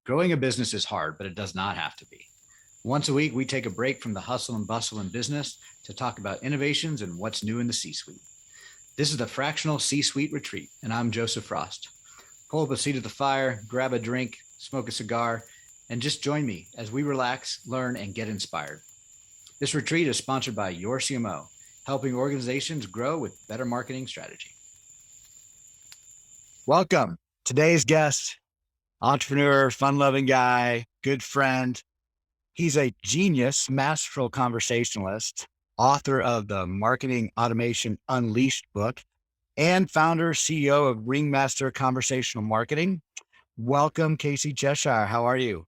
Growing a business is hard, but it does not have to be. Once a week, we take a break from the hustle and bustle in business to talk about innovations and what's new in the C suite. This is the Fractional C Suite Retreat, and I'm Joseph Frost. Pull up a seat at the fire, grab a drink, smoke a cigar, and just join me as we relax, learn, and get inspired. This retreat is sponsored by Your CMO, helping organizations grow with better marketing strategy. Welcome. Today's guest, entrepreneur, fun-loving guy, good friend. He's a genius, masterful conversationalist, author of the Marketing Automation Unleashed book, and founder, CEO of Ringmaster Conversational Marketing. Welcome, Casey Cheshire. How are you?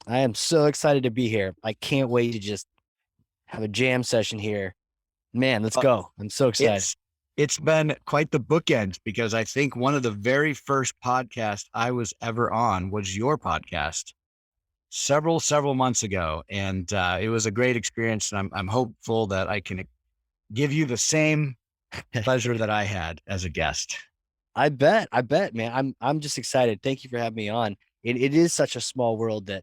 I am so excited to be here. I can't wait to just have a jam session here. Man, let's go. I'm so excited. It's been quite the bookend because I think one of the very first podcasts I was ever on was your podcast several months ago. And it was a great experience. And I'm hopeful that I can give you the same pleasure that I had as a guest. I bet, man. I'm just excited. Thank you for having me on. It is such a small world that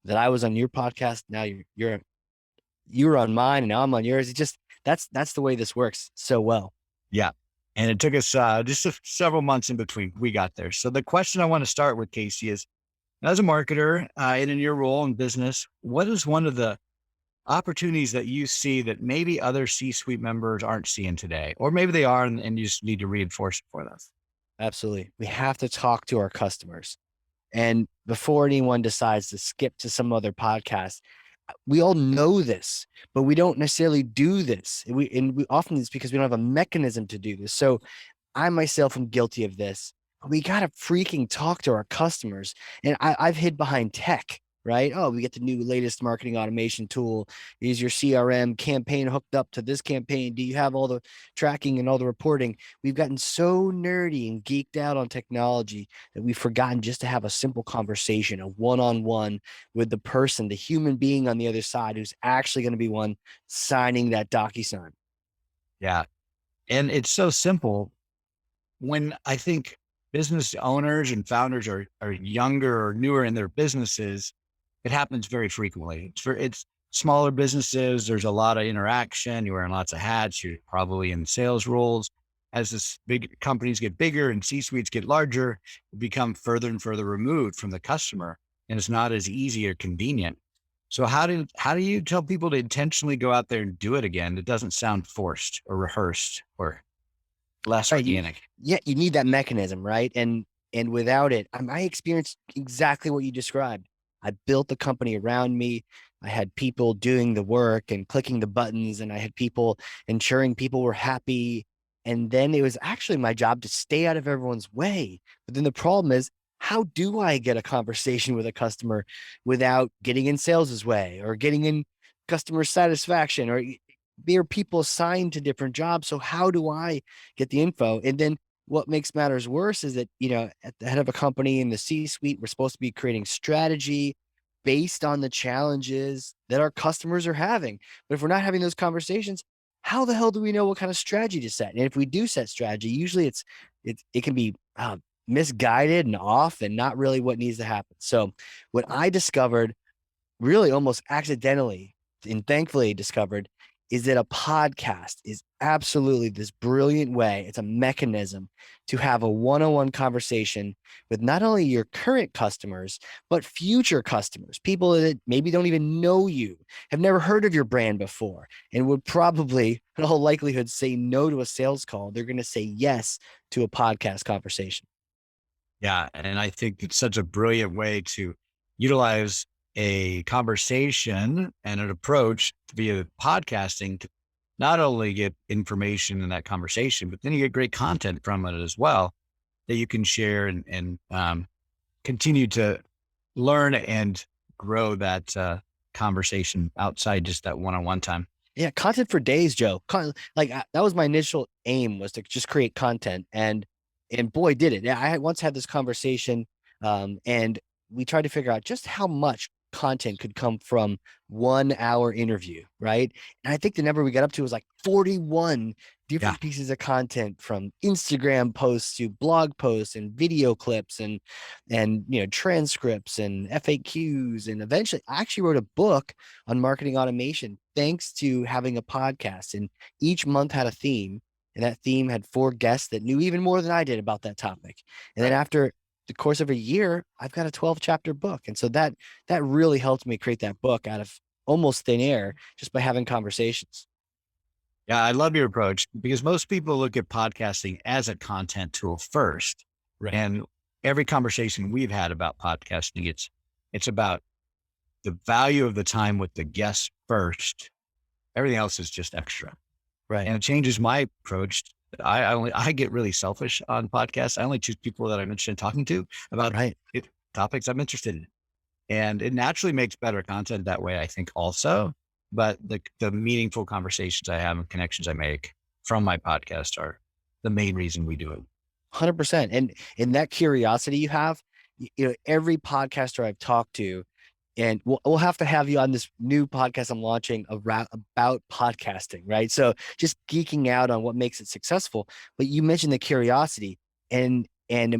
I was on your podcast. Now you're on mine and now I'm on yours. It just, that's the way this works so well. Yeah. And it took us just several months in between we got there. So the question I want to start with, Casey, is as a marketer and in your role in business, what is one of the opportunities that you see that maybe other C-suite members aren't seeing today? Or maybe they are and you just need to reinforce it for them. Absolutely. We have to talk to our customers. And before anyone decides to skip to some other podcast, we all know this, but we don't necessarily do this. We often it's because we don't have a mechanism to do this. So I myself am guilty of this. We got to freaking talk to our customers. And I've hid behind tech, right? Oh, we get the new latest marketing automation tool. Is your CRM campaign hooked up to this campaign? Do you have all the tracking and all the reporting? We've gotten so nerdy and geeked out on technology that we've forgotten just to have a simple conversation, a one-on-one with the person, the human being on the other side who's actually going to be one signing that DocuSign. Yeah. And it's so simple. When I think business owners and founders are younger or newer in their businesses, it happens very frequently. It's smaller businesses. There's a lot of interaction. You're wearing lots of hats. You're probably in sales roles. As this big companies get bigger and C-suites get larger, you become further and further removed from the customer, and it's not as easy or convenient. So how do you tell people to intentionally go out there and do it again? It doesn't sound forced or rehearsed or less organic. You need that mechanism, right? And without it, I experienced exactly what you described. I built the company around me. I had people doing the work and clicking the buttons, and I had people ensuring people were happy. And then it was actually my job to stay out of everyone's way. But then the problem is, how do I get a conversation with a customer without getting in sales's way or getting in customer satisfaction? Or there are people assigned to different jobs. So how do I get the info? And then what makes matters worse is that, at the head of a company in the C-suite, we're supposed to be creating strategy based on the challenges that our customers are having. But if we're not having those conversations, how the hell do we know what kind of strategy to set? And if we do set strategy, usually it can be misguided and off and not really what needs to happen. So what I discovered really almost accidentally and thankfully discovered is that a podcast is absolutely this brilliant way. It's a mechanism to have a one-on-one conversation with not only your current customers, but future customers, people that maybe don't even know you, have never heard of your brand before, and would probably, in all likelihood, say no to a sales call. They're going to say yes to a podcast conversation. Yeah. And I think it's such a brilliant way to utilize a conversation and an approach via podcasting to not only get information in that conversation, but then you get great content from it as well that you can share and continue to learn and grow that conversation outside just that one-on-one time. Yeah. Content for days, Joe. That was my initial aim, was to just create content, and boy, did it. Yeah. I once had this conversation and we tried to figure out just how much content could come from 1 hour interview, right? And I think the number we got up to was like 41 Yeah. different pieces of content, from Instagram posts to blog posts and video clips and transcripts and FAQs. And eventually I actually wrote a book on marketing automation thanks to having a podcast. And each month had a theme, and that theme had 4 guests that knew even more than I did about that topic. And then Right. after the course of a year, I've got a 12 chapter book. And so that really helped me create that book out of almost thin air, just by having conversations. Yeah, I love your approach because most people look at podcasting as a content tool first. Right. And every conversation we've had about podcasting, it's about the value of the time with the guests first. Everything else is just extra. Right. And it changes my approach. I get really selfish on podcasts. I only choose people that I'm interested in talking to about Right. topics I'm interested in. And it naturally makes better content that way, I think also. But the meaningful conversations I have and connections I make from my podcast are the main reason we do it. 100%. And in that curiosity you have, every podcaster I've talked to, and we'll have to have you on this new podcast I'm launching about podcasting, right? So just geeking out on what makes it successful. But you mentioned the curiosity, and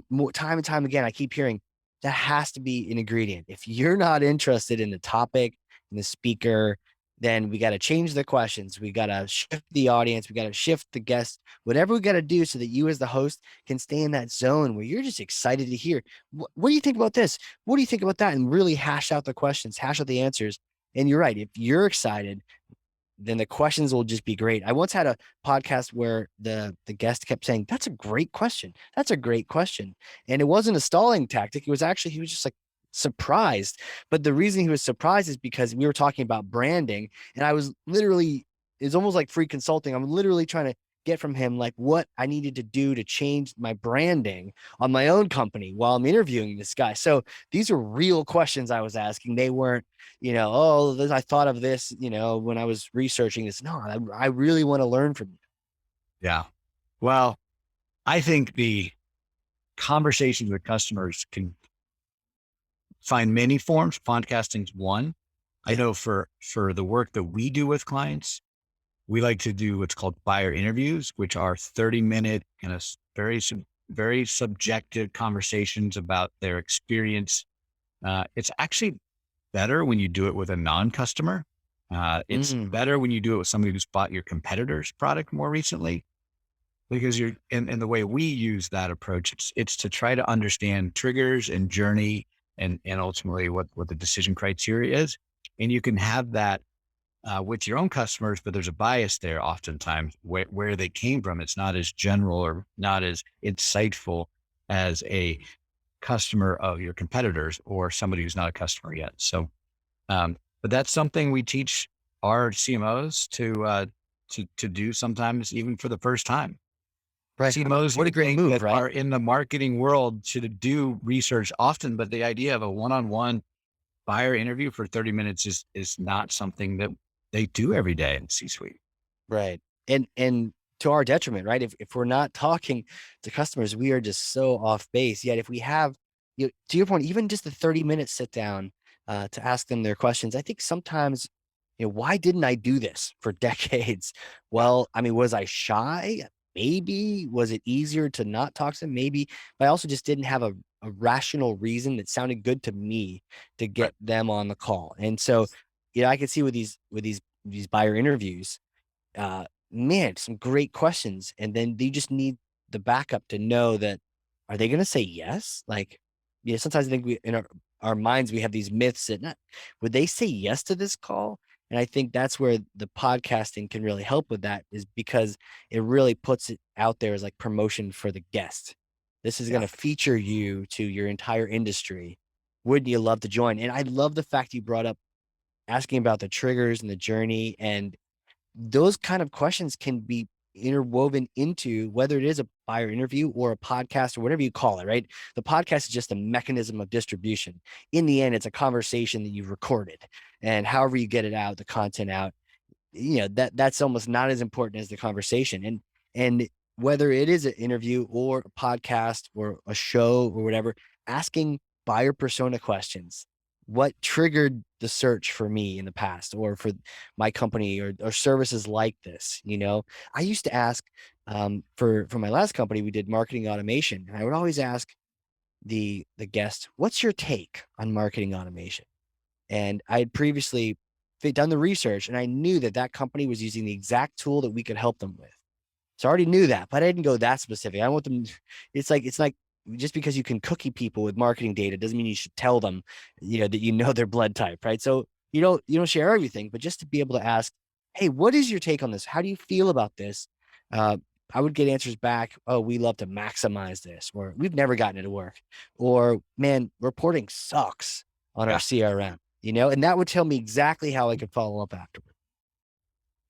more time and time again, I keep hearing that has to be an ingredient. If you're not interested in the topic and the speaker, then we got to change the questions. We got to shift the audience. We got to shift the guests, whatever we got to do so that you as the host can stay in that zone where you're just excited to hear, what do you think about this? What do you think about that? And really hash out the questions, hash out the answers. And you're right. If you're excited, then the questions will just be great. I once had a podcast where the guest kept saying, "That's a great question. That's a great question." And it wasn't a stalling tactic. It was actually, he was just like surprised. But the reason he was surprised is because we were talking about branding, and I was literally, it's almost like free consulting. I'm literally trying to get from him like what I needed to do to change my branding on my own company while I'm interviewing this guy. So these are real questions I was asking. They weren't, oh, I thought of this, when I was researching this. No, I really want to learn from you. Yeah. Well, I think the conversations with customers can find many forms. Podcasting's one. I Yeah. know for the work that we do with clients, we like to do what's called buyer interviews, which are 30-minute kind of very subjective conversations about their experience. It's actually better when you do it with a non-customer. It's Mm, better when you do it with somebody who's bought your competitor's product more recently, because you're in the way we use that approach, it's to try to understand triggers and journey and ultimately what the decision criteria is. And you can have that with your own customers, but there's a bias there oftentimes where they came from. It's not as general or not as insightful as a customer of your competitors or somebody who's not a customer yet. So, but that's something we teach our CMOs to do sometimes, even for the first time. right. CMOs What a you great think move, that right? are in the marketing world should do research often, but the idea of a one-on-one buyer interview for 30 minutes is not something that they do every day in C-suite. Right. And to our detriment, right? If we're not talking to customers, we are just so off base. Yet if we have, to your point, even just the 30-minute sit down to ask them their questions, I think sometimes, why didn't I do this for decades? Yeah, Well, I mean, was I shy? Maybe. Was it easier to not talk to them? Maybe. But I also just didn't have a rational reason that sounded good to me to right. get them on the call. And so, I could see with these buyer interviews, man, some great questions. And then you just need the backup to know that, are they going to say yes? Like, sometimes I think we, in our minds, we have these myths that, not, would they say yes to this call? And I think that's where the podcasting can really help with that, is because it really puts it out there as like promotion for the guest. This is going Yeah. to feature you to your entire industry. Wouldn't you love to join? And I love the fact you brought up asking about the triggers and the journey, and those kind of questions can be interwoven into whether it is a buyer interview or a podcast or whatever you call it, right? The podcast is just a mechanism of distribution. In the end, it's a conversation that you've recorded, and however you get it out, the content out, that's almost not as important as the conversation. And whether it is an interview or a podcast or a show or whatever, asking buyer persona questions, what triggered the search for me in the past or for my company or services like this. I used to ask for my last company, we did marketing automation, and I would always ask the guest, what's your take on marketing automation? And I had previously done the research, and I knew that that company was using the exact tool that we could help them with. So I already knew that, but I didn't go that specific. I want them. It's like just because you can cookie people with marketing data doesn't mean you should tell them, that their blood type, right? So you don't share everything, but just to be able to ask, hey, what is your take on this? How do you feel about this? Uh, I would get answers back. Oh, we love to maximize this, or we've never gotten it to work, or man, reporting sucks on our Yeah. CRM. And that would tell me exactly how I could follow up afterward.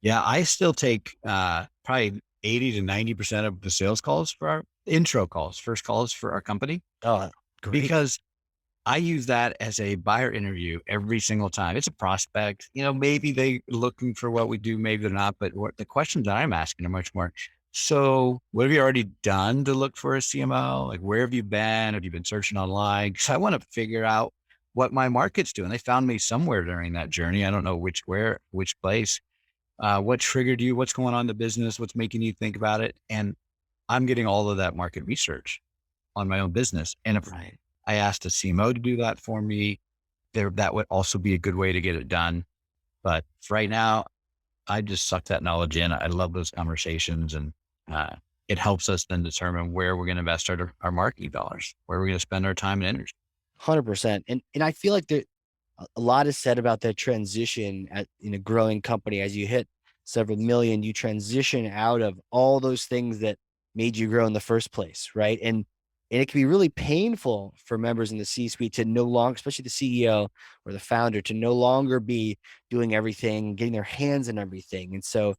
Yeah. I still take probably 80 to 90% of the sales calls for our intro calls, first calls for our company, Oh, great. because I use that as a buyer interview every single time. It's a prospect, maybe they looking for what we do, maybe they're not, but what the questions that I'm asking are much more. So what have you already done to look for a CMO? Like, where have you been? Have you been searching online? Because I want to figure out what my market's doing. They found me somewhere during that journey. I don't know which place. What triggered you? What's going on in the business? What's making you think about it? And I'm getting all of that market research on my own business. And if Right. I asked a CMO to do that for me, that would also be a good way to get it done. But for right now, I just suck that knowledge in. I love those conversations, and uh, it helps us then determine where we're going to invest our marketing dollars, where we're going to spend our time and energy. 100%. And I feel like a lot is said about that transition in a growing company. As you hit several million, you transition out of all those things that made you grow in the first place, right? And it can be really painful for members in the C-suite to no longer, especially the CEO or the founder, to no longer be doing everything, getting their hands in everything. And so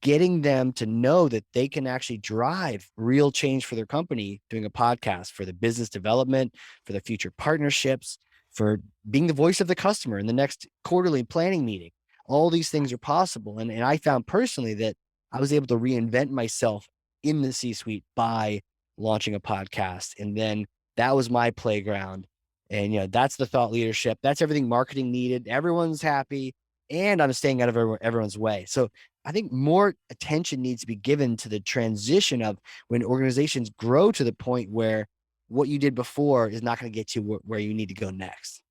getting them to know that they can actually drive real change for their company, doing a podcast for the business development, for the future partnerships, for being the voice of the customer in the next quarterly planning meeting. All these things are possible. And I found personally that I was able to reinvent myself in the C suite by launching a podcast. And then that was my playground. And, that's the thought leadership. That's everything marketing needed. Everyone's happy. And I'm staying out of everyone's way. So I think more attention needs to be given to the transition of when organizations grow to the point where what you did before is not going to get you where you need to go next.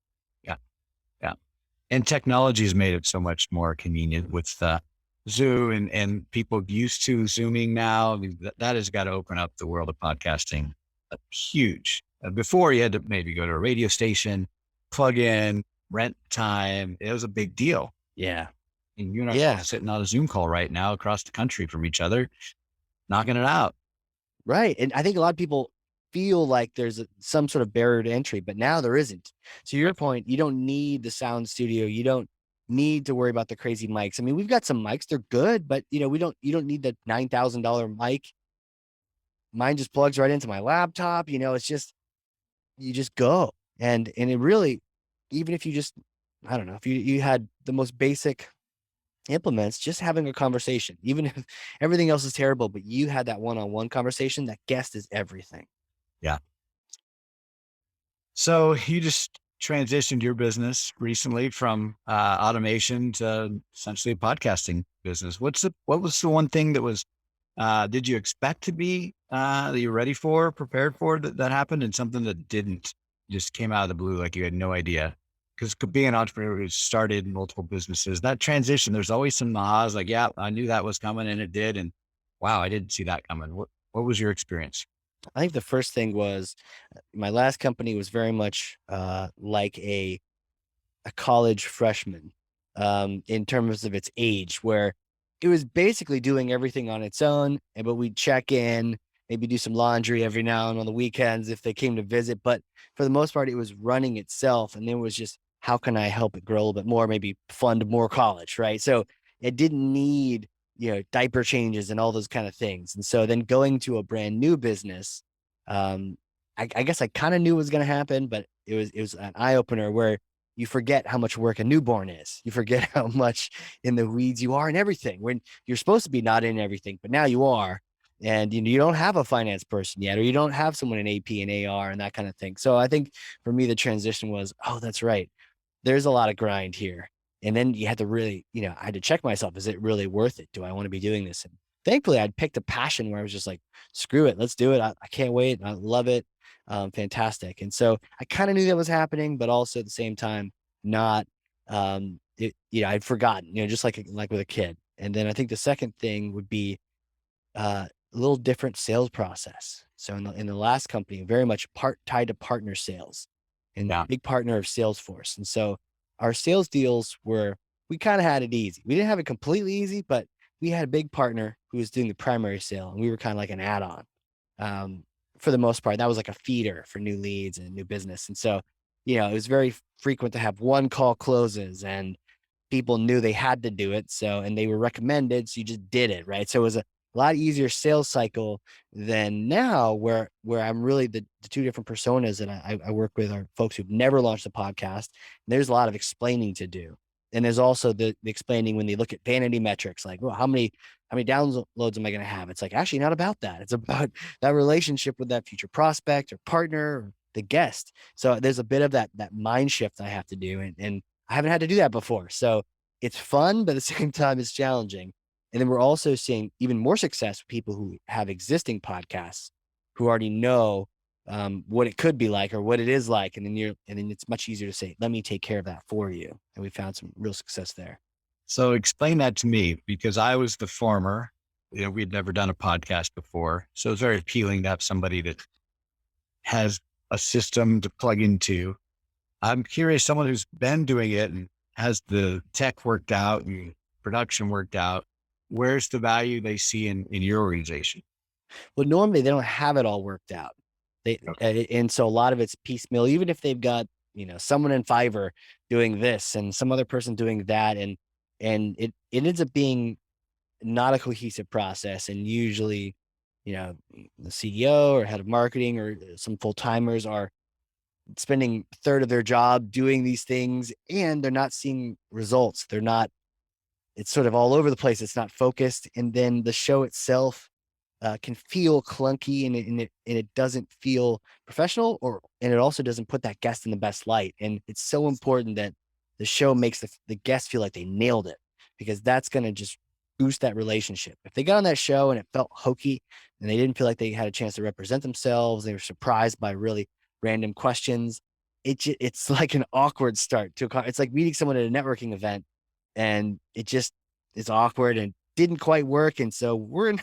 Yeah. Yeah. And technology has made it so much more convenient with Zoom and people used to Zooming now. I mean, that has got to open up the world of podcasting huge. Before you had to maybe go to a radio station, plug in, rent time. It was a big deal. Yeah. And you and I are Yeah. both sitting on a Zoom call right now across the country from each other, knocking it out. Right. And I think a lot of people feel like there's some sort of barrier to entry, but now there isn't. To your Right. point, you don't need the sound studio. You don't need to worry about the crazy mics. I mean, we've got some mics, they're good, but you don't need the $9,000 mic. Mine just plugs right into my laptop. It's just you just go. And it really, even if you just, I don't know, if you had the most basic implements, just having a conversation, even if everything else is terrible, but you had that one-on-one conversation, that guest is everything. Yeah. So you just transitioned your business recently from automation to essentially a podcasting business. What was the one thing that was, did you expect to be, that you're ready for, prepared for that happened, and something that didn't, just came out of the blue, like you had no idea? Because being an entrepreneur who started multiple businesses, that transition, there's always some ahas, like, yeah, I knew that was coming and it did. And wow, I didn't see that coming. What was your experience? I think the first thing was my last company was very much like a college freshman in terms of its age, where it was basically doing everything on its own. But we'd check in, maybe do some laundry every now and on the weekends if they came to visit. But for the most part, it was running itself. And then it was just, how can I help it grow a little bit more, maybe fund more college, right? So it didn't need, diaper changes and all those kind of things. And so then going to a brand new business, um, I guess I kind of knew what was going to happen, but it was an eye opener where you forget how much work a newborn is. You forget how much in the weeds you are and everything when you're supposed to be not in everything, but now you are. And you don't have a finance person yet, or you don't have someone in AP and AR and that kind of thing. So I think for me, the transition was, oh, that's right. there's a lot of grind here. And then you had to really, I had to check myself. Is it really worth it? Do I want to be doing this? And thankfully I'd picked a passion where I was just like, screw it, let's do it. I can't wait. I love it. Fantastic. And so I kind of knew that was happening, but also at the same time, not, I'd forgotten, just like with a kid. And then I think the second thing would be a little different sales process. So in the last company, very much tied to partner sales and Yeah. big partner of Salesforce. And so our sales deals we kind of had it easy. We didn't have it completely easy, but we had a big partner who was doing the primary sale, and we were kind of like an add-on. For the most part, that was like a feeder for new leads and new business. And so, it was very frequent to have one call closes, and people knew they had to do it. So, and they were recommended. So you just did it. Right. So it was a lot easier sales cycle than now where I'm really the two different personas that I work with are folks who've never launched a podcast. And there's a lot of explaining to do. And there's also the explaining when they look at vanity metrics, like, well, how many downloads am I going to have? It's like, actually not about that. It's about that relationship with that future prospect or partner or the guest. So there's a bit of that mind shift I have to do. And I haven't had to do that before. So it's fun, but at the same time, it's challenging. And then we're also seeing even more success with people who have existing podcasts who already know what it could be like or what it is like. And then it's much easier to say, let me take care of that for you. And we found some real success there. So explain that to me, because I was the former. We'd never done a podcast before. So it's very appealing to have somebody that has a system to plug into. I'm curious, someone who's been doing it and has the tech worked out and production worked out, where's the value they see in your organization? Well, normally they don't have it all worked out. And so a lot of it's piecemeal, even if they've got, someone in Fiverr doing this and some other person doing that. And it ends up being not a cohesive process. And usually, the CEO or head of marketing or some full timers are spending a third of their job doing these things and they're not seeing results. It's sort of all over the place. It's not focused. And then the show itself can feel clunky and it doesn't feel professional and it also doesn't put that guest in the best light. And it's so important that the show makes the guest feel like they nailed it, because that's going to just boost that relationship. If they got on that show and it felt hokey and they didn't feel like they had a chance to represent themselves, they were surprised by really random questions. It's like an awkward start to it's like meeting someone at a networking event and it's awkward and didn't quite work. And so we're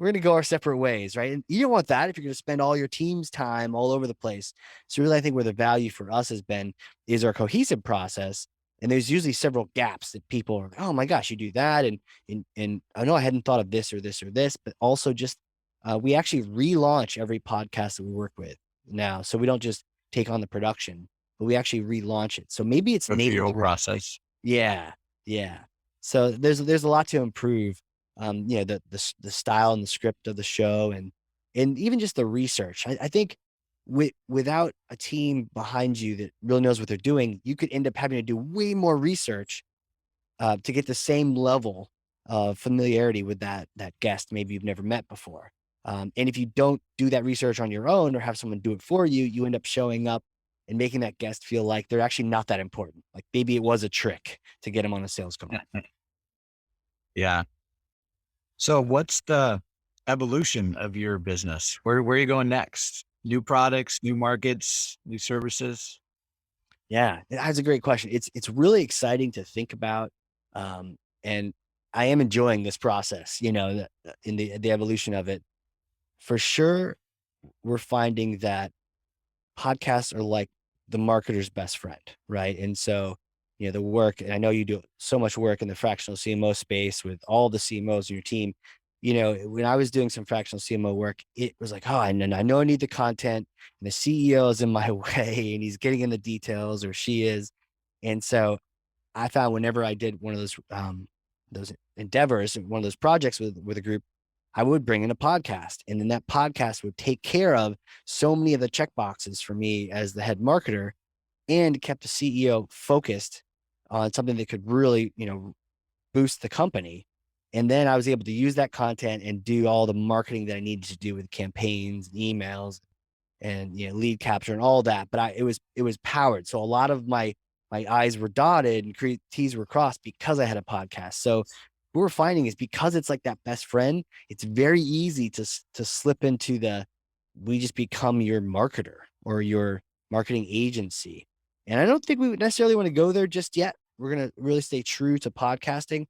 going to go our separate ways, right? And you don't want that if you're going to spend all your team's time all over the place. So really, I think where the value for us has been is our cohesive process. And there's usually several gaps that people are, oh my gosh, you do that. And I know I hadn't thought of this or this or this, but also just we actually relaunch every podcast that we work with now. So we don't just take on the production, but we actually relaunch it. So maybe it's That's the native. whole process. Yeah. Yeah. So there's a lot to improve. The style and the script of the show and even just the research. I think without a team behind you that really knows what they're doing, you could end up having to do way more research to get the same level of familiarity with that guest maybe you've never met before. And if you don't do that research on your own or have someone do it for you, you end up showing up and making that guest feel like they're actually not that important. Like maybe it was a trick to get them on a sales call. Yeah. So what's the evolution of your business? Where are you going next? New products, new markets, new services? Yeah, that's a great question. It's really exciting to think about, and I am enjoying this process. In the evolution of it, for sure. We're finding that podcasts are like the marketer's best friend, right? And so, the work, and I know you do so much work in the fractional CMO space with all the CMOs in your team. When I was doing some fractional CMO work, it was like, oh, I know I need the content, and the CEO is in my way, and he's getting in the details, or she is. And so I found whenever I did one of those endeavors, one of those projects with a group, I would bring in a podcast, and then that podcast would take care of so many of the check boxes for me as the head marketer, and kept the CEO focused on something that could really, boost the company. And then I was able to use that content and do all the marketing that I needed to do with campaigns, and emails, and lead capture and all that. But it was powered. So a lot of my my I's were dotted and T's were crossed because I had a podcast. So what we're finding is because it's like that best friend, it's very easy to slip into we just become your marketer or your marketing agency. And I don't think we would necessarily want to go there just yet. We're going to really stay true to podcasting,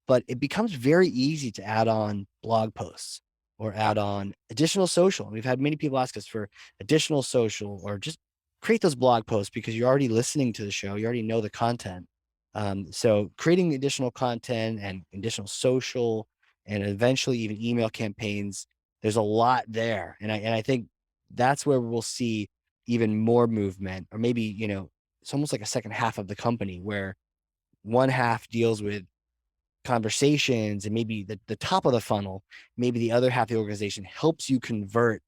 but it becomes very easy to add on blog posts or add on additional social. We've had many people ask us for additional social or just create those blog posts because you're already listening to the show. You already know the content. So creating additional content and additional social and eventually even email campaigns, there's a lot there. And I think that's where we'll see even more movement, or maybe, it's almost like a second half of the company where one half deals with conversations and maybe the top of the funnel, maybe the other half of the organization helps you convert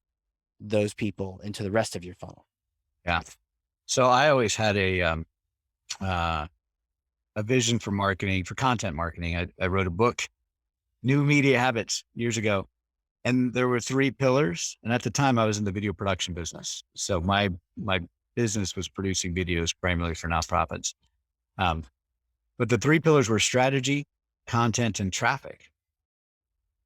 those people into the rest of your funnel. Yeah. So I always had a vision for marketing, for content marketing. I wrote a book, New Media Habits, years ago. And there were 3 pillars. And at the time I was in the video production business. So my business was producing videos primarily for nonprofits. But the 3 pillars were strategy, content, and traffic.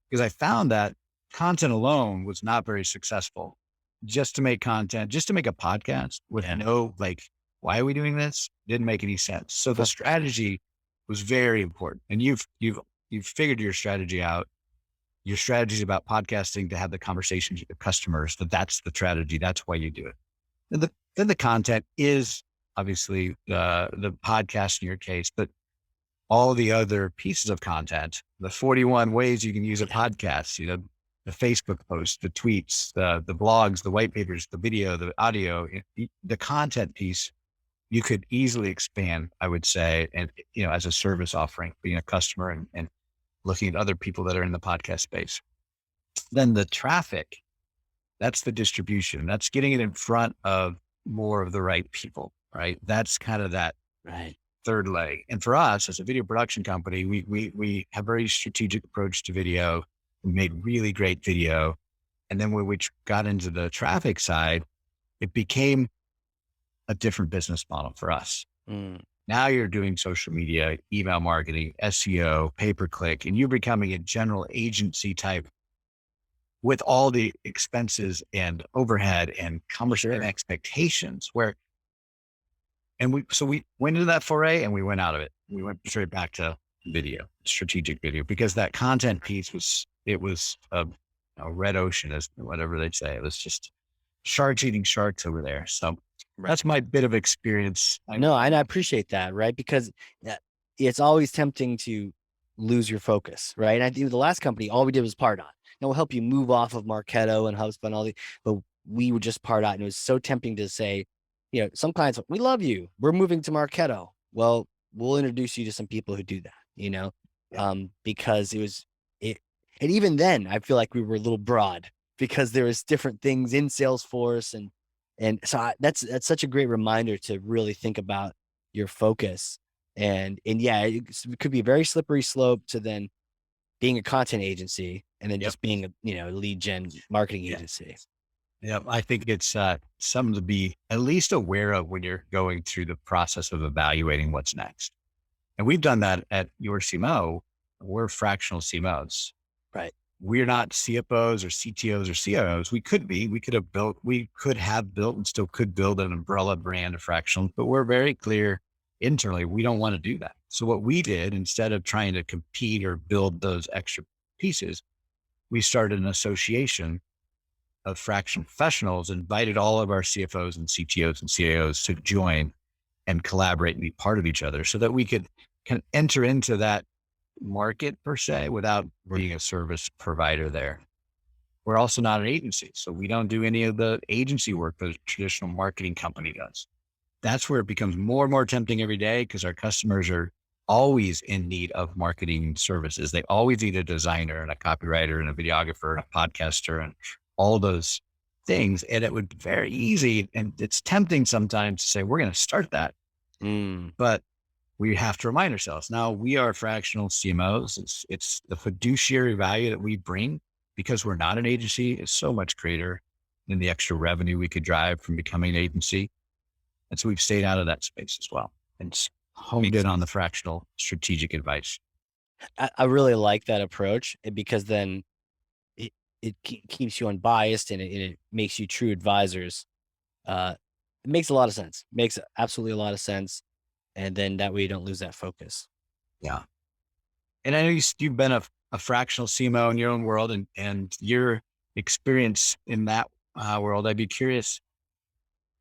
Because I found that content alone was not very successful. Just to make content, just to make a podcast with no, like, why are we doing this? Didn't make any sense. So the strategy was very important. And you've figured your strategy out. Your strategy is about podcasting to have the conversations with the customers. That's the strategy. That's why you do it. And then the content is obviously the podcast in your case, but all the other pieces of content, the 41 ways you can use a podcast, the Facebook posts, the tweets, the blogs, the white papers, the video, the audio, the content piece, you could easily expand, I would say, and, as a service offering, being a customer and looking at other people that are in the podcast space. Then the traffic, that's the distribution. That's getting it in front of more of the right people, right? That's kind of that Right. third leg. And for us as a video production company, we have a very strategic approach to video. We made really great video. And then when we got into the traffic side, it became a different business model for us. Now you're doing social media, email marketing, SEO, pay-per-click, and you're becoming a general agency type with all the expenses and overhead and commercial and expectations so we went into that foray and we went out of it. We went straight back to video, strategic video, because that content piece was a red ocean, as whatever they'd say. It was just sharks eating sharks over there. So that's my bit of experience. No, and I appreciate that, right? Because it's always tempting to lose your focus, right? And I think the last company, all we did was Pardot. Now we'll help you move off of Marketo and HubSpot and all the, but we would just Pardot. And it was so tempting to say, some clients, we love you. We're moving to Marketo. Well, we'll introduce you to some people who do that, because and even then I feel like we were a little broad because there was different things in Salesforce and so that's such a great reminder to really think about your focus. And yeah, it could be a very slippery slope to then being a content agency and then just being a lead gen marketing agency. Yeah, I think it's something to be at least aware of when you're going through the process of evaluating what's next. And we've done that at your CMO. We're fractional CMOs. Right. We're not CFOs or CTOs or CIOs. We could be. We could have built and still could build an umbrella brand of fractional, but we're very clear internally, we don't want to do that. So what we did, instead of trying to compete or build those extra pieces, we started an association of fractional professionals, invited all of our CFOs and CTOs and CIOs to join and collaborate and be part of each other so that we could kind of enter into that market per se without being a service provider there. We're also not an agency, so we don't do any of the agency work that a traditional marketing company does. That's where it becomes more and more tempting every day because our customers are always in need of marketing services. They always need a designer and a copywriter and a videographer and a podcaster and all those things. And it would be very easy. And it's tempting sometimes to say, we're going to start that. But we have to remind ourselves, now we are fractional CMOs. It's the fiduciary value that we bring because we're not an agency is so much greater than the extra revenue we could drive from becoming an agency. And so we've stayed out of that space as well. and honed in on the fractional strategic advice. I really like that approach because then it keeps you unbiased and it makes you true advisors. It makes a lot of sense. Makes absolutely a lot of sense, and then that way you don't lose that focus. Yeah. And I know you've been a fractional CMO in your own world, and your experience in that world. I'd be curious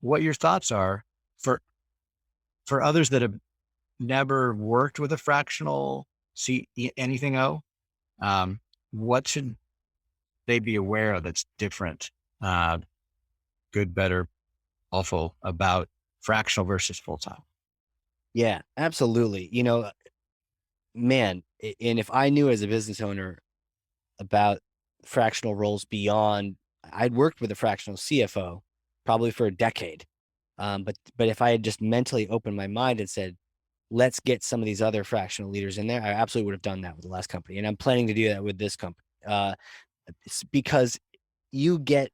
what your thoughts are for others that have never worked with a fractional anything O. Um, what should they be aware of that's different, uh, good, better, awful about fractional versus full time? Yeah, absolutely. Man, and if I knew as a business owner about fractional roles beyond, I'd worked with a fractional CFO probably for a decade. But if I had just mentally opened my mind and said, let's get some of these other fractional leaders in there, I absolutely would have done that with the last company. And I'm planning to do that with this company. It's because you get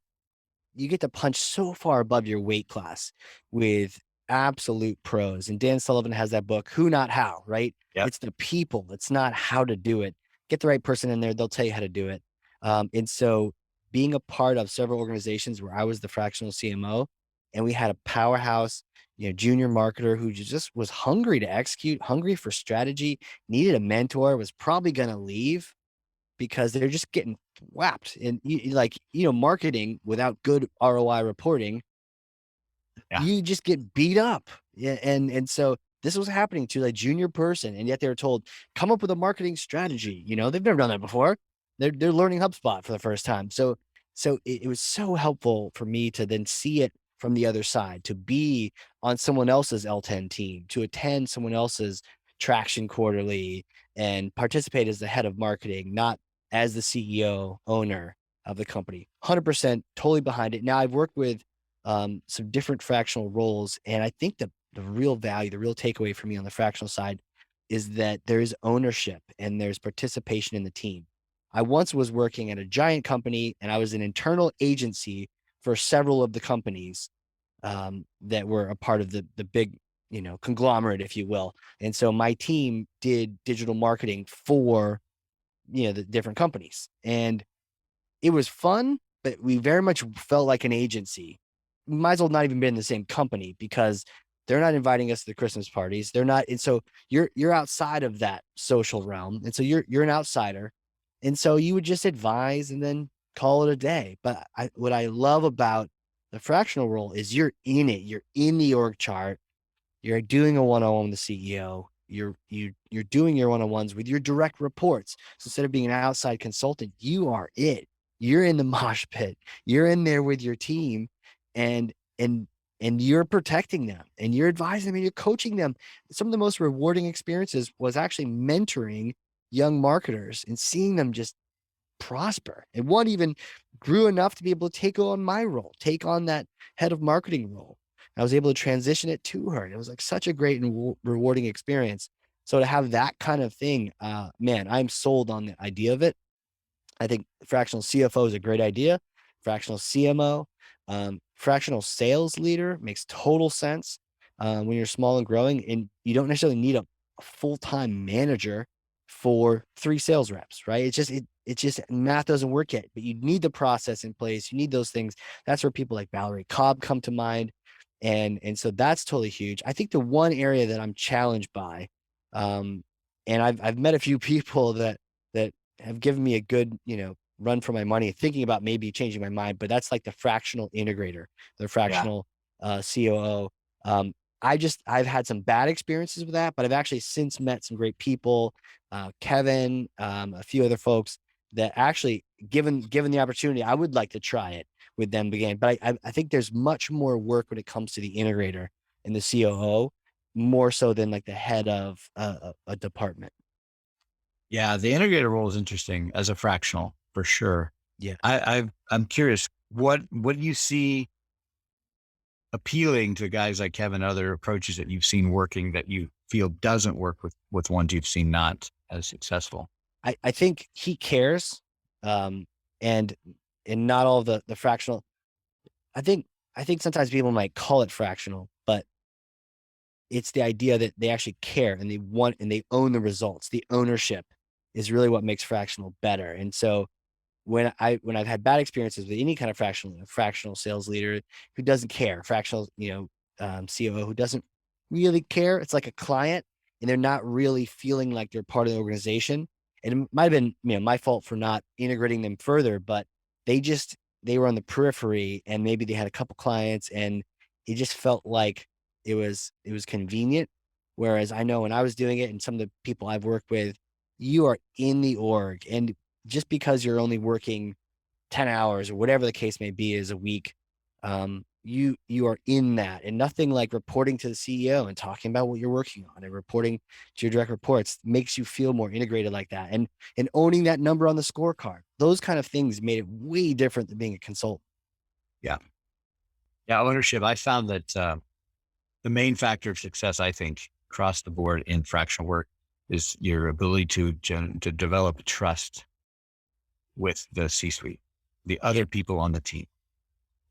you get to punch so far above your weight class with absolute pros. And Dan Sullivan has that book, Who Not How, right? Yep. It's the people, it's not how to do it. Get the right person in there, they'll tell you how to do it. And so being a part of several organizations where I was the fractional CMO and we had a powerhouse, junior marketer who just was hungry to execute, hungry for strategy, needed a mentor, was probably going to leave because they're just getting whapped. And marketing without good ROI reporting, Yeah. you just get beat up. Yeah, and so this was happening to a junior person, and yet they were told, come up with a marketing strategy. They've never done that before. They're learning HubSpot for the first time. So it was so helpful for me to then see it from the other side, to be on someone else's L10 team, to attend someone else's traction quarterly and participate as the head of marketing, not as the CEO owner of the company. 100% totally behind it. Now I've worked with some different fractional roles. And I think the real value, the real takeaway for me on the fractional side is that there is ownership and there's participation in the team. I once was working at a giant company and I was an internal agency for several of the companies that were a part of the big, conglomerate, if you will. And so my team did digital marketing for, the different companies. And it was fun, but we very much felt like an agency. We might as well not even be in the same company because they're not inviting us to the Christmas parties. They're not, and so you're outside of that social realm, and so you're an outsider, and so you would just advise and then call it a day. But what I love about the fractional role is you're in it. You're in the org chart. You're doing a one-on-one with the CEO. You're doing your one-on-ones with your direct reports. So instead of being an outside consultant, you are it. You're in the mosh pit. You're in there with your team, and and and you're protecting them and you're advising them and you're coaching them. Some of the most rewarding experiences was actually mentoring young marketers and seeing them just prosper. And one even grew enough to be able to take on my role, take on that head of marketing role. I was able to transition it to her. And it was like such a great and rewarding experience. So to have that kind of thing, man, I'm sold on the idea of it. I think fractional CFO is a great idea. Fractional CMO, fractional sales leader makes total sense when you're small and growing, and you don't necessarily need a full-time manager for 3 sales reps, right? It's just math doesn't work yet, but you need the process in place. You need those things. That's where people like Valerie Cobb come to mind, and so that's totally huge. I think the one area that I'm challenged by, um, and I've met a few people that have given me a good, run for my money, thinking about maybe changing my mind, but that's like the fractional integrator, the Yeah. fractional COO. I've had some bad experiences with that, but I've actually since met some great people, Kevin, a few other folks that actually given the opportunity, I would like to try it with them again. But I think there's much more work when it comes to the integrator and the COO, more so than like the head of a department. Yeah. The integrator role is interesting as a fractional for sure. Yeah. I'm curious, what do you see appealing to guys like Kevin, other approaches that you've seen working that you feel doesn't work with ones you've seen not as successful? I think he cares. Um, and not all the fractional. I think I think sometimes people might call it fractional, but it's the idea that they actually care and they want and they own the results. The ownership is really what makes fractional better. And so when I've had bad experiences with any kind of fractional sales leader who doesn't care, fractional, COO who doesn't really care, it's like a client and they're not really feeling like they're part of the organization. And it might have been, my fault for not integrating them further, but they just, they were on the periphery and maybe they had a couple clients and it just felt like it was convenient. Whereas I know when I was doing it and some of the people I've worked with, you are in the org, and just because you're only working 10 hours or whatever the case may be is a week, you are in that, and nothing like reporting to the CEO and talking about what you're working on and reporting to your direct reports makes you feel more integrated like that. And owning that number on the scorecard, those kind of things made it way different than being a consultant. Yeah. Yeah. Ownership. I found that the main factor of success, I think, across the board in fractional work is your ability to develop trust with the C-suite, the other people on the team.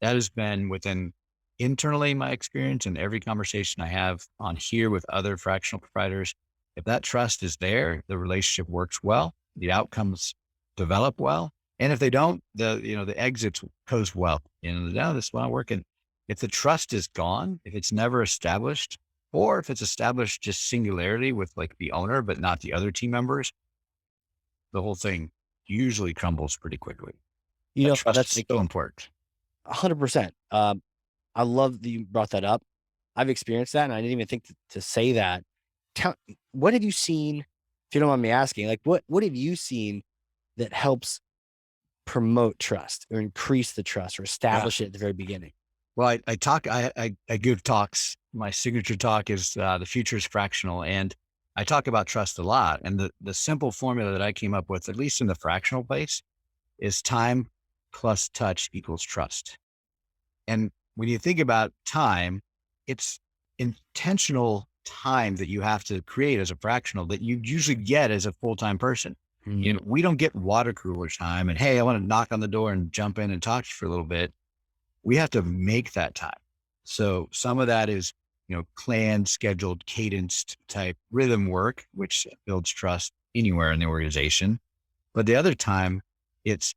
That has been within internally my experience and every conversation I have on here with other fractional providers. If that trust is there, the relationship works well, the outcomes develop well. And if they don't, the exit goes well. No, this is not working. If the trust is gone, if it's never established, or if it's established just singularity with like the owner, but not the other team members, the whole thing usually crumbles pretty quickly. That trust is That's like so important. 100%. I love that you brought that up. I've experienced that, and I didn't even think to say that. Tell, what have you seen, if you don't mind me asking, like what have you seen that helps promote trust or increase the trust or Yeah. establish it at the very beginning? Well, I give talks. My signature talk is the future is fractional. And I talk about trust a lot. And the simple formula that I came up with, at least in the fractional place, is time plus touch equals trust. And when you think about time, it's intentional time that you have to create as a fractional that you usually get as a full-time person. We don't get water cooler time and, hey, I want to knock on the door and jump in and talk to you for a little bit. We have to make that time. So some of that is, planned, scheduled, cadenced type rhythm work, which builds trust anywhere in the organization. But the other time, it's,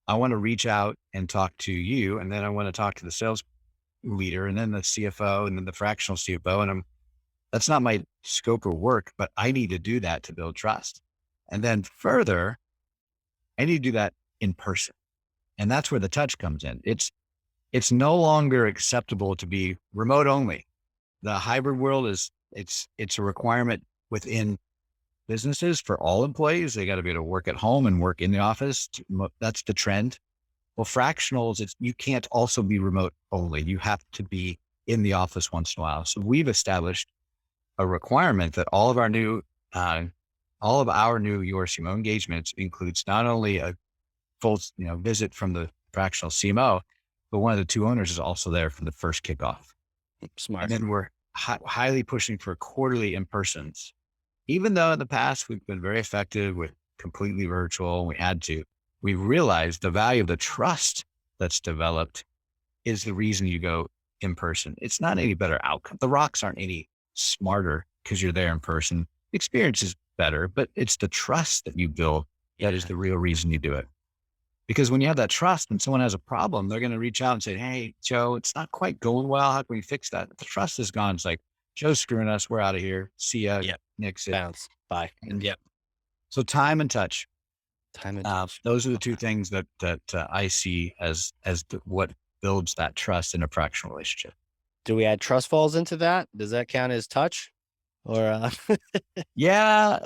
I want to reach out and talk to you. And then I want to talk to the sales leader and then the CFO and then the fractional CFO. And that's not my scope of work, but I need to do that to build trust. And then further, I need to do that in person. And that's where the touch comes in. It's no longer acceptable to be remote only. The hybrid world it's a requirement within businesses for all employees. They got to be able to work at home and work in the office. That's the trend. Well, fractionals, you can't also be remote only. You have to be in the office once in a while. So we've established a requirement that all of our new URCMO engagements includes not only a full, visit from the fractional CMO, but one of the two owners is also there for the first kickoff. Smart. And then we're highly pushing for quarterly in-persons. Even though in the past we've been very effective with completely virtual, we realized the value of the trust that's developed is the reason you go in person. It's not any better outcome. The rocks aren't any smarter because you're there in person. The experience is better, but it's the trust that you build that is the real reason you do it. Because when you have that trust, when someone has a problem, they're going to reach out and say, hey, Joe, it's not quite going well. How can we fix that? The trust is gone. It's like, Joe's screwing us. We're out of here. See ya. Yep. Nix it. Bounce. Bye. And Yep. so time and touch. Time and touch. Those are the two things that I see as what builds that trust in a fractional relationship. Do we add trust falls into that? Does that count as touch? Or Yeah,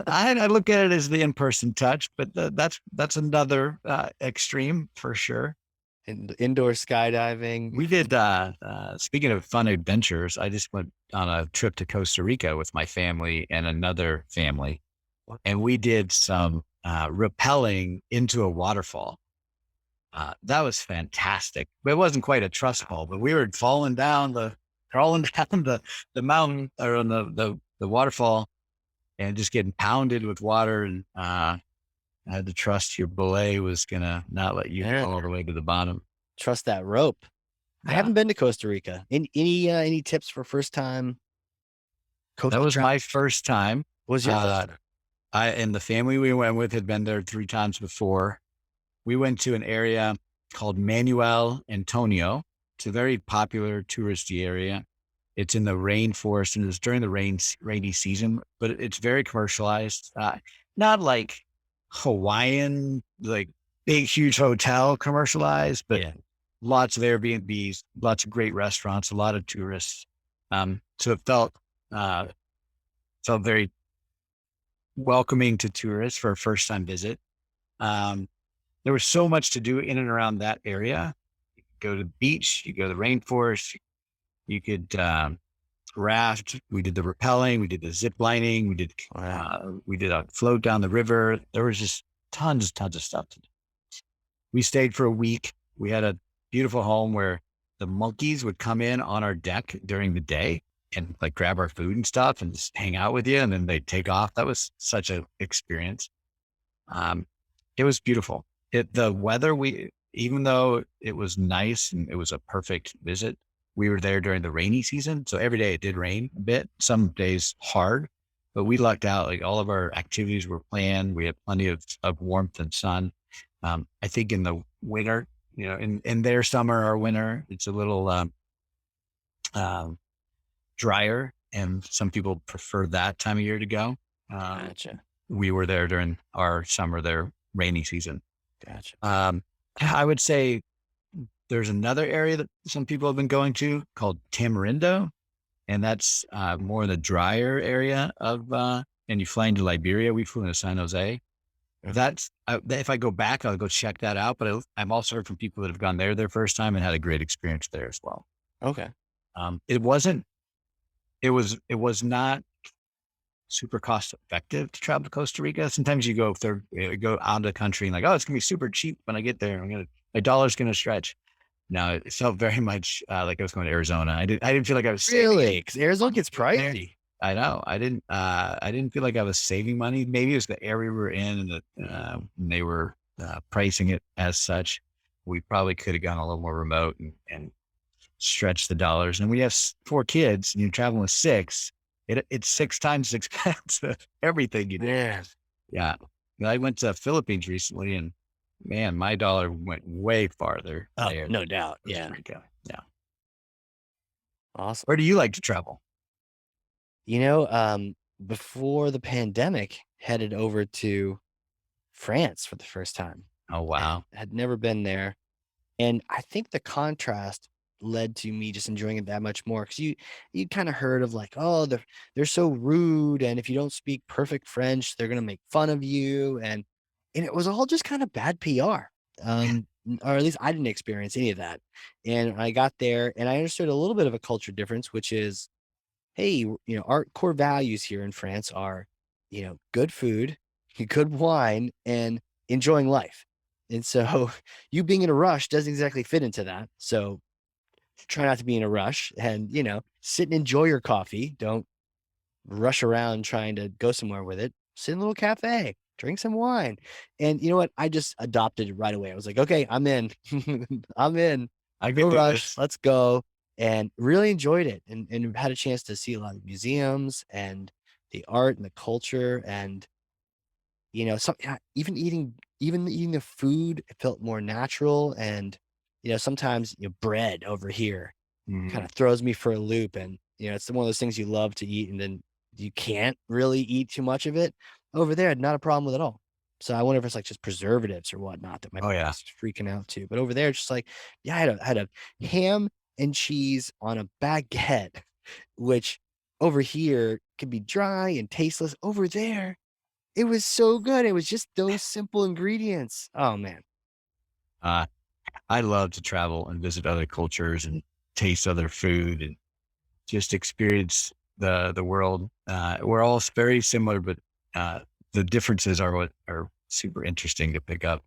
I look at it as the in-person touch, but that's another extreme for sure. indoor skydiving? We did, speaking of fun adventures, I just went on a trip to Costa Rica with my family and another family, and we did some rappelling into a waterfall. That was fantastic. But it wasn't quite a trust fall, but we were crawling down the mountain or on the waterfall and just getting pounded with water. And I had to trust your belay was going to not let you fall all the way to the bottom. Trust that rope. I Yeah. haven't been to Costa Rica. Any tips for first time That Coastal was travel my first time. was your first Uh, time. and the family we went with had been there 3 times before. We went to an area called Manuel Antonio. It's a very popular touristy area. It's in the rainforest and it's during the rainy season, but it's very commercialized. Not like Hawaiian, like big, huge hotel commercialized, but Yeah. lots of Airbnbs, lots of great restaurants, a lot of tourists. So it uh, felt very welcoming to tourists for a first time visit. Um, there was so much to do in and around that area. You could go to the beach, you go to the rainforest, you could raft. We did the rappelling, we did the zip lining, Wow. we did a float down the river. There was just tons of stuff to do. We stayed for a week. We had a beautiful home where the monkeys would come in on our deck during the day and like grab our food and stuff and just hang out with you, and then they'd take off. That was such an experience. Um, it was beautiful. The weather, even though it was nice and it was a perfect visit, we were there during the rainy season. So every day it did rain a bit, some days hard, but we lucked out. Like all of our activities were planned. We had plenty of warmth and sun. I think in the winter, in their summer or winter, it's a little um, drier, and some people prefer that time of year to go. Um, Gotcha. we were there during our summer, their rainy season. Gotcha. I would say there's another area that some people have been going to called Tamarindo, and that's more the drier area and you fly into Liberia. We flew into San Jose. Okay. If I go back, I'll go check that out. But I've also heard from people that have gone there their first time and had a great experience there as well. Okay. It wasn't, it was not super cost effective to travel to Costa Rica. Sometimes you go out of the country and like, oh, it's gonna be super cheap when I get there. My dollar's gonna stretch. No, it felt very much like I was going to Arizona. I didn't feel like I was saving Really? any Because Arizona money gets going there. pricey. I know. I didn't feel like I was saving money. Maybe it was the area we were in and they were pricing it as such. We probably could have gone a little more remote and stretched the dollars. And we have 4 kids and you're traveling with 6. It's 6 times as expensive, everything you do. Yeah. Yeah. I went to the Philippines recently and man, my dollar went way farther Oh, there no than doubt. Costa Yeah. Rica. Yeah. Awesome. Where do you like to travel? You know, before the pandemic, headed over to France for the first time. Oh, wow. Had never been there. And I think the contrast led to me just enjoying it that much more. Cause you kind of heard of like, oh, they're so rude. And if you don't speak perfect French, they're gonna make fun of you. And it was all just kind of bad PR. Or at least I didn't experience any of that. And I got there and I understood a little bit of a culture difference, which is, hey, our core values here in France are, good food, good wine, and enjoying life. And so you being in a rush doesn't exactly fit into that. So try not to be in a rush and, sit and enjoy your coffee. Don't rush around trying to go somewhere with it. Sit in a little cafe, drink some wine. And you know what? I just adopted it right away. I was like, okay, I'm in. I'm in. I No could do rush. this. Let's go. And really enjoyed it and had a chance to see a lot of museums and the art and the culture and some even eating the food, it felt more natural and sometimes bread over here kind Mhm. of throws me for a loop and it's one of those things you love to eat and then you can't really eat too much of it. Over there, not a problem with it at all. So I wonder if it's like just preservatives or whatnot that my Oh, yeah. body's freaking out to. But over there, it's just like, yeah, I had a ham and cheese on a baguette, which over here can be dry and tasteless. Over there, it was so good. It was just those simple ingredients. Oh man. Uh, I love to travel and visit other cultures and taste other food and just experience the world. We're all very similar, but the differences are what are super interesting to pick up.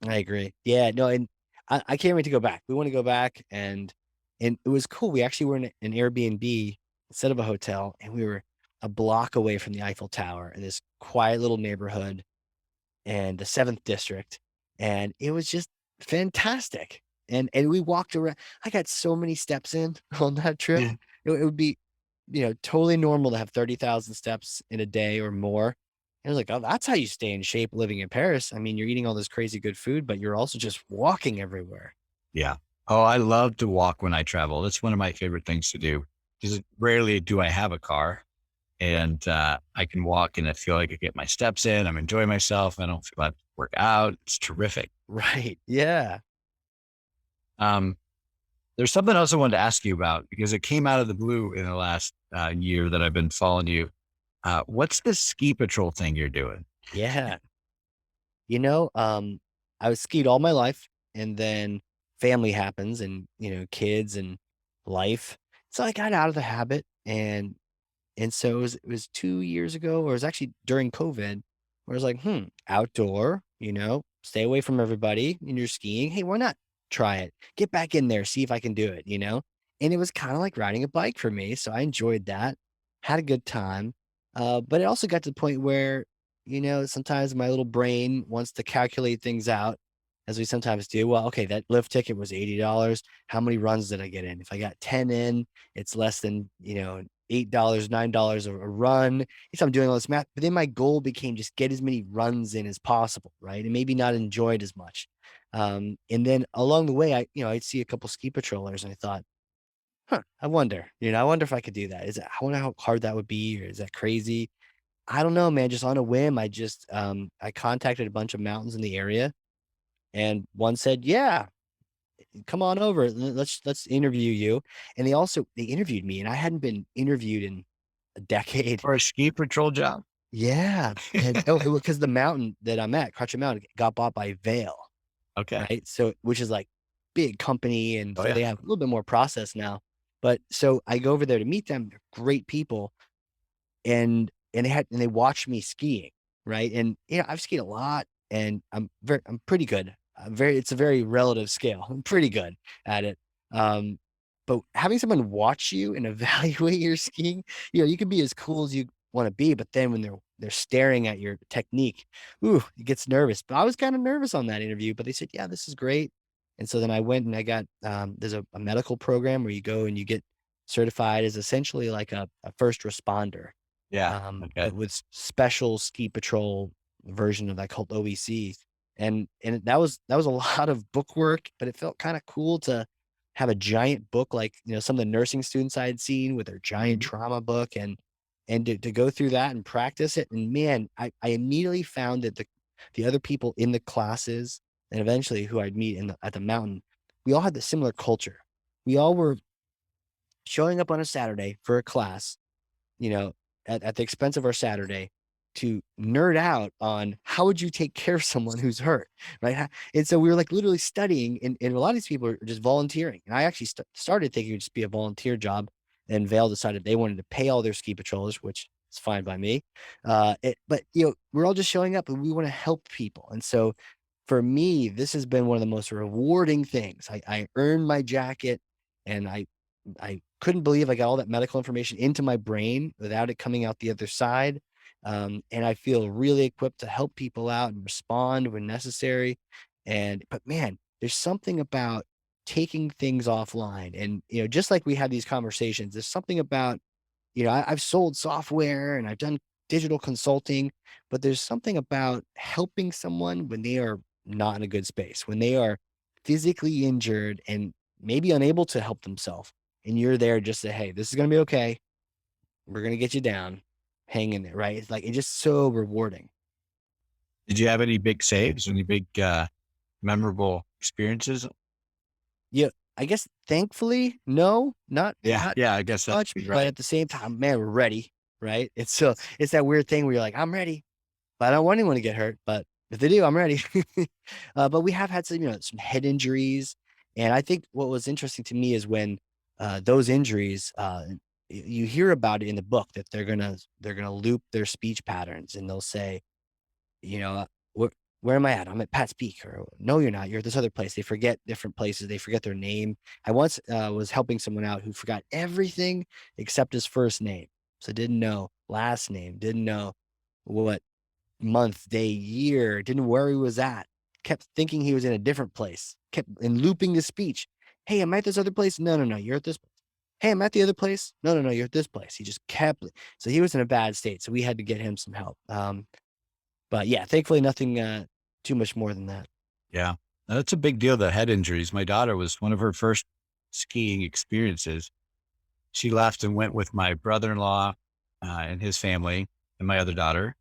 I agree. Yeah, no, and I can't wait to go back. We want to go back and it was cool. We actually were in an Airbnb instead of a hotel, and we were a block away from the Eiffel Tower in this quiet little neighborhood and the seventh district. And it was just fantastic. And we walked around. I got so many steps in on that trip. Yeah. It would be totally normal to have 30,000 steps in a day or more. And I was like, oh, that's how you stay in shape living in Paris. I mean, you're eating all this crazy good food, but you're also just walking everywhere. Yeah. Oh, I love to walk when I travel. That's one of my favorite things to do because rarely do I have a car, and I can walk and I feel like I get my steps in. I'm enjoying myself. I don't feel like work out. It's terrific. Right. Yeah. Um, there's something else I wanted to ask you about because it came out of the blue in the last year that I've been following you. What's this ski patrol thing you're doing? Yeah. You know, I was skied all my life, and then family happens, and kids and life. So I got out of the habit, and so it was 2 years ago, or it was actually during COVID, where I was like, outdoor, stay away from everybody, and you're skiing. Hey, why not try it? Get back in there, see if I can do it. And it was kind of like riding a bike for me. So I enjoyed that, had a good time. But it also got to the point where, sometimes my little brain wants to calculate things out, as we sometimes do. Well, okay, that lift ticket was $80. How many runs did I get in? If I got 10 in, it's less than, $8, $9 a run. So I'm doing all this math, but then my goal became just get as many runs in as possible, right? And maybe not enjoy it as much. And then along the way, I'd see a couple ski patrollers, and I thought, I wonder if I could do that. I wonder how hard that would be, or is that crazy? I don't know, man. Just on a whim, I contacted a bunch of mountains in the area, and one said, "Yeah, come on over. Let's interview you." And they interviewed me, and I hadn't been interviewed in a decade. For a ski patrol job? Yeah, and oh, it because the mountain that I'm at, Crutcher Mountain, got bought by Vail, Okay. right? So, which is like big company, and Oh so yeah. they have a little bit more process now. But so I go over there to meet them. They're great people, and they watched me skiing, right? And I've skied a lot, and I'm pretty good. It's a very relative scale. I'm pretty good at it. Um, but having someone watch you and evaluate your skiing, you can be as cool as you want to be, but then when they're staring at your technique, ooh, it gets nervous. But I was kind of nervous on that interview, but they said, yeah, this is great. And so then I went and I got there's a medical program where you go and you get certified as essentially like a first responder, Yeah. Okay. but with special ski patrol version of that called OEC. And that was a lot of book work, but it felt kind of cool to have a giant book like some of the nursing students I had seen with their giant Mhm. trauma book, and to go through that and practice it. And man, I immediately found that the other people in the classes, and eventually who I'd meet at the mountain, we all had the similar culture. We all were showing up on a Saturday for a class, you know, at the expense of our Saturday, to nerd out on how would you take care of someone who's hurt, right? And so we were like literally studying, and a lot of these people are just volunteering. And I actually started thinking it would just be a volunteer job. And Vail decided they wanted to pay all their ski patrollers, which is fine by me. But we're all just showing up, and we want to help people. And so for me, this has been one of the most rewarding things. I earned my jacket, and I couldn't believe I got all that medical information into my brain without it coming out the other side. And I feel really equipped to help people out and respond when necessary. But man, there's something about taking things offline. And, just like we had these conversations, there's something about, I've sold software and I've done digital consulting, but there's something about helping someone when they are not in a good space, when they are physically injured and maybe unable to help themselves. And you're there just to, hey, this is going to be okay. We're going to get you down. Hang in there, right? It's just so rewarding. Did you have any big saves? Any big memorable experiences? Yeah, I guess thankfully, no, not Yeah. not Yeah. I guess that's much, but right. at the same time, man, we're ready, right? It's that weird thing where you're like, I'm ready, but I don't want anyone to get hurt. But if they do, I'm ready. But we have had some head injuries, and I think what was interesting to me is when those injuries, you hear about it in the book that they're gonna loop their speech patterns, and they'll say, you know, where am I at? I'm at Pat's Peak, or no, you're not. You're at this other place. They forget different places. They forget their name. I once was helping someone out who forgot everything except his first name. So didn't know last name, didn't know what month, day, year, didn't know where he was at, kept thinking he was in a different place, kept and looping the speech. Hey, am I at this other place? No, no, no. You're at this. Hey, I'm at the other place. No, no, no, you're at this place. He just kept, so he was in a bad state. So we had to get him some help. But yeah, thankfully nothing too much more than that. Yeah. That's a big deal, the head injuries. My daughter was one of her first skiing experiences. She left and went with my brother-in-law and his family and my other daughter.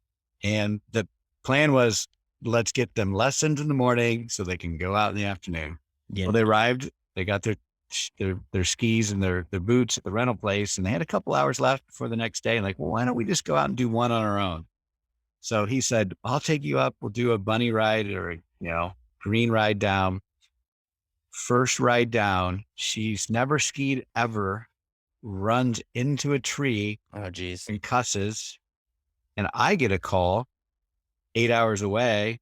And the plan was, let's get them lessons in the morning so they can go out in the afternoon. Yeah. Well, they arrived, they got their skis and their boots at the rental place, and they had a couple hours left before the next day. And like, well, why don't we just go out and do one on our own? So he said, I'll take you up. We'll do a bunny ride or, green ride down. First ride down, she's never skied ever, runs into a tree Oh, geez. and cusses. And I get a call 8 hours away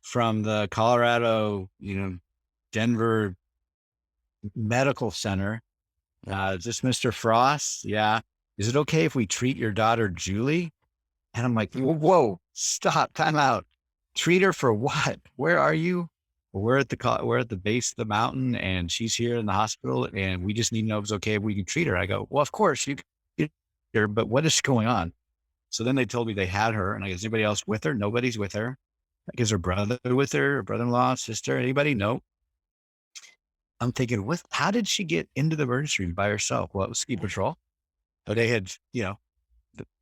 from the Colorado, Denver Medical Center. Is this Mr. Frost? Yeah. Is it okay if we treat your daughter, Julie? And I'm like, whoa, whoa, stop, time out. Treat her for what? Where are you? Well, we're at the base of the mountain, and she's here in the hospital, and we just need to know if it's okay if we can treat her. I go, well, of course you can treat her, but what is going on? So then they told me they had her, and I go, is anybody else with her? Nobody's with her. Like, is her brother with her, her brother-in-law, sister, anybody? No. I'm thinking, what? How did she get into the emergency room by herself? Well, it was ski patrol. So they had, the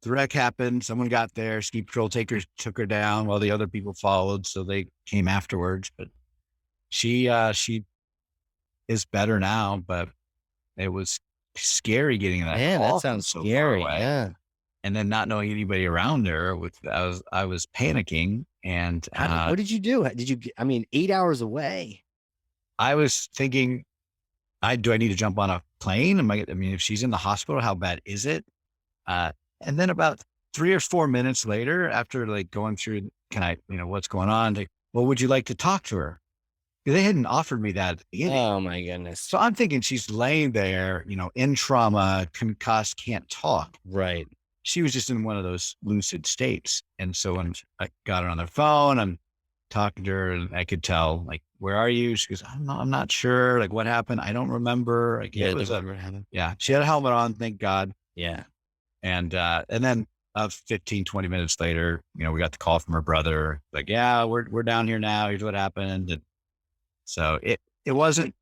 wreck happened. Someone got there. Ski patrol took her down while the other people followed. So they came afterwards. But she is better now. But it was scary getting that Man, that call from sounds so far scary. away, Yeah. and then not knowing anybody around her. I was panicking, and What did you do? I mean, 8 hours away. I was thinking, do I need to jump on a plane? I mean, if she's in the hospital, how bad is it? Uh, and then about 3 or 4 minutes later, after like going through, what's going on? Well, would you like to talk to her? They hadn't offered me that at the beginning. Oh my goodness. So I'm thinking she's laying there, in trauma, concussed, can't talk. Right. She was just in one of those lucid states. And so when I got her on the phone, I'm talking to her, and I could tell, like, where are you? She goes, I'm not sure. Like, what happened? I don't remember. Like, Yeah, it was what happened? yeah, she had a helmet on, thank God. Yeah. And then 15, 20 minutes later, we got the call from her brother, like, yeah, we're down here now. Here's what happened. And so it wasn't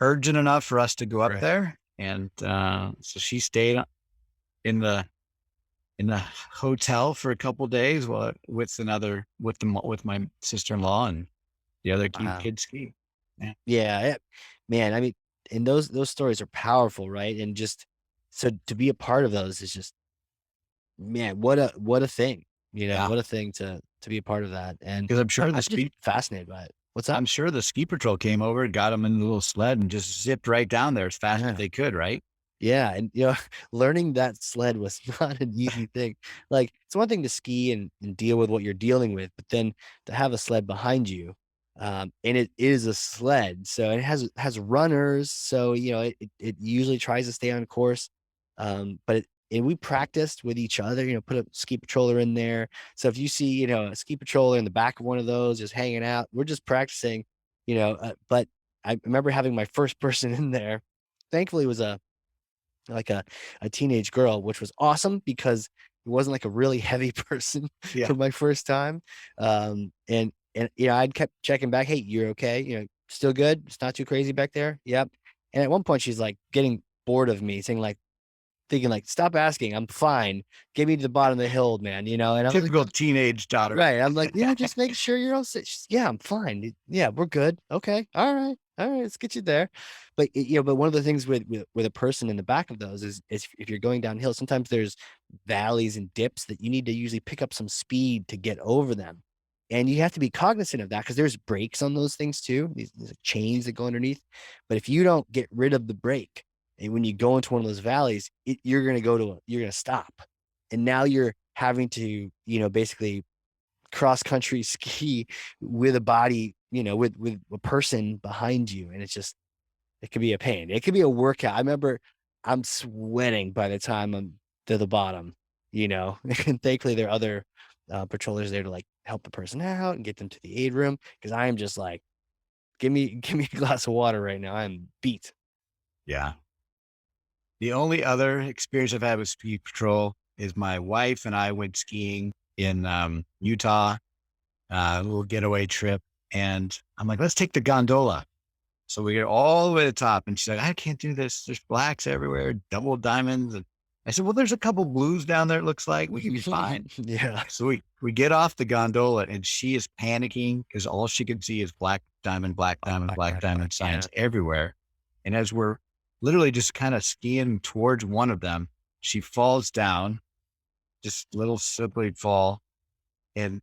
urgent enough for us to go up Right. there. And so she stayed in the hotel for a couple of days with my sister-in-law and the other Wow. kids ski. Yeah. Yeah, man, I mean, and those stories are powerful, right? And just so to be a part of those is just, man, what a thing, Yeah. what a thing to be a part of that. And Because I'm just fascinated by it. What's up? I'm sure the ski patrol came over and got them in the little sled and just zipped right down there as fast Yeah. as they could, right? Yeah, and learning that sled was not an easy thing. Like, it's one thing to ski and deal with what you're dealing with, but then to have a sled behind you, and it is a sled, so it has runners, so it usually tries to stay on course. And we practiced with each other, put a ski patroller in there. So if you see, a ski patroller in the back of one of those just hanging out, we're just practicing, but I remember having my first person in there. Thankfully, it was like a teenage girl, which was awesome because it wasn't like a really heavy person Yeah. for my first time. And I'd kept checking back, hey, you're okay? Still good? It's not too crazy back there? Yep. And at one point she's like getting bored of me, saying like, thinking like, stop asking, I'm fine. Get me to the bottom of the hill, man. And I'm like, Typical teenage daughter. right. I'm like, yeah, just make sure you're all set. Yeah, I'm fine. Yeah, we're good. Okay. All right. All right. Let's get you there. But but one of the things with a person in the back of those is if you're going downhill, sometimes there's valleys and dips that you need to usually pick up some speed to get over them. And you have to be cognizant of that because there's brakes on those things too. These like chains that go underneath. But if you don't get rid of the brake, and when you go into one of those valleys, you're gonna stop. And now you're having to, basically cross country ski with a body, with a person behind you. And it could be a pain. It could be a workout. I remember I'm sweating by the time I'm to the bottom, and thankfully there are other patrollers there to like help the person out and get them to the aid room. Cause I am just like, give me a glass of water right now. I'm beat. Yeah. The only other experience I've had with ski patrol is my wife and I went skiing in Utah, a little getaway trip. And I'm like, let's take the gondola. So we get all the way to the top. And she's like, I can't do this. There's blacks everywhere, double diamonds. And I said, well, there's a couple blues down there. It looks like we can be fine. Yeah. So we get off the gondola and she is panicking because all she can see is black diamond, black diamond signs everywhere. And as we're literally just kind of skiing towards one of them, she falls down, just little slippery fall, and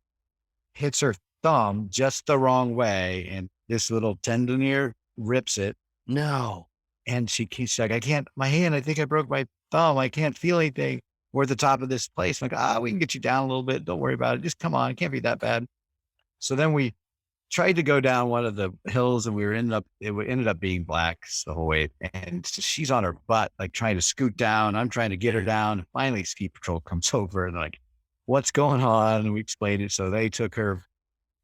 hits her thumb just the wrong way. And this little tendon here rips it. No. And she's like, I can't, my hand, I think I broke my thumb. I can't feel anything. We're at the top of this place. I'm like, we can get you down a little bit. Don't worry about it. Just come on. It can't be that bad. So then we tried to go down one of the hills and it ended up being black the whole way. And she's on her butt, like trying to scoot down. I'm trying to get her down. Finally, ski patrol comes over and they're like, what's going on? And we explained it. So they took her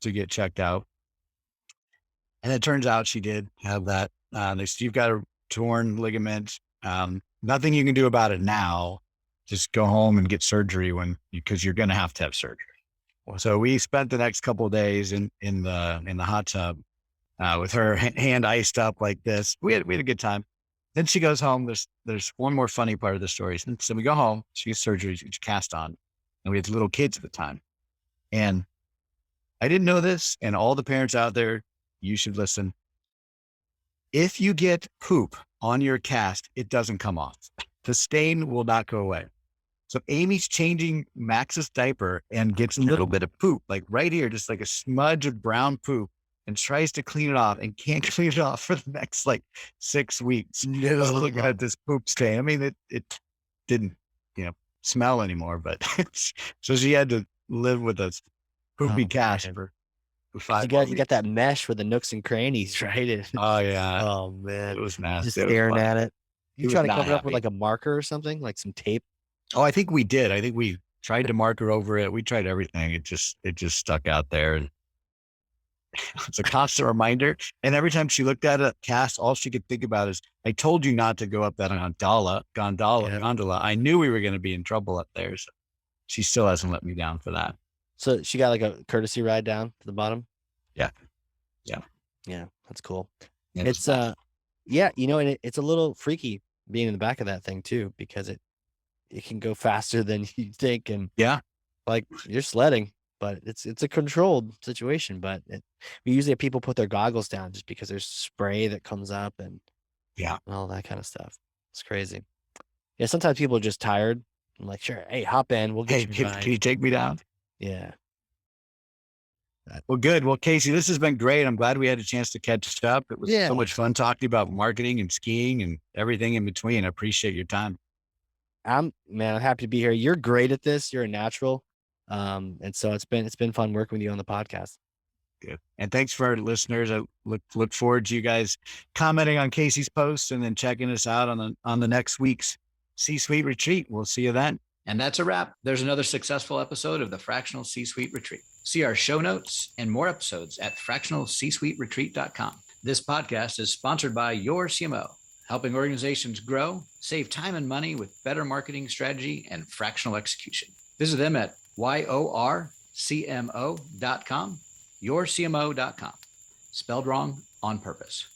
to get checked out. And it turns out she did have that. They said, you've got a torn ligament. Nothing you can do about it now. Just go home and get surgery because you're going to have surgery. So we spent the next couple of days in the hot tub with her hand iced up like this. We had a good time. Then she goes home. There's one more funny part of the story. So we go home. She gets surgery. She's cast on, and we had little kids at the time. And I didn't know this, and all the parents out there, you should listen. If you get poop on your cast, it doesn't come off. The stain will not go away. So Amy's changing Max's diaper and gets a little bit of poop, like right here, just like a smudge of brown poop, and tries to clean it off and can't clean it off for the next 6 weeks. No. Look at this poop stain. I mean, it didn't, smell anymore, but so she had to live with a poopy cast for 5 months. You got that mesh with the nooks and crannies, right? Oh yeah. Oh man. It was nasty. Just staring at it. You try to cover it up with happy. like a marker or something, like some tape? Oh, I think we did. I think we tried to marker over it. We tried everything. It just stuck out there. And it's a constant reminder. And every time she looked at a cast, all she could think about is, I told you not to go up that gondola. I knew we were going to be in trouble up there. So she still hasn't let me down for that. So she got like a courtesy ride down to the bottom? Yeah. Yeah, that's cool. And it's and it's a little freaky being in the back of that thing too, because it can go faster than you think. And like you're sledding, but it's a controlled situation. But we usually have people put their goggles down just because there's spray that comes up and all that kind of stuff. It's crazy. Yeah, sometimes people are just tired. I'm like, sure, hey, hop in, we'll get you. Can you take me down? Yeah. Well, good. Well, Casey, this has been great. I'm glad we had a chance to catch up. It was so much fun talking about marketing and skiing and everything in between. I appreciate your time. I'm happy to be here. You're great at this. You're a natural. And so it's been fun working with you on the podcast. Good. And thanks for our listeners. I look forward to you guys commenting on Casey's posts and then checking us out on the next week's C-Suite Retreat. We'll see you then. And that's a wrap. There's another successful episode of the Fractional C-Suite Retreat. See our show notes and more episodes at fractionalcsuiteretreat.com. This podcast is sponsored by Your CMO, helping organizations grow, save time and money with better marketing strategy and fractional execution. Visit them at yorcmo.com, yourcmo.com. Spelled wrong on purpose.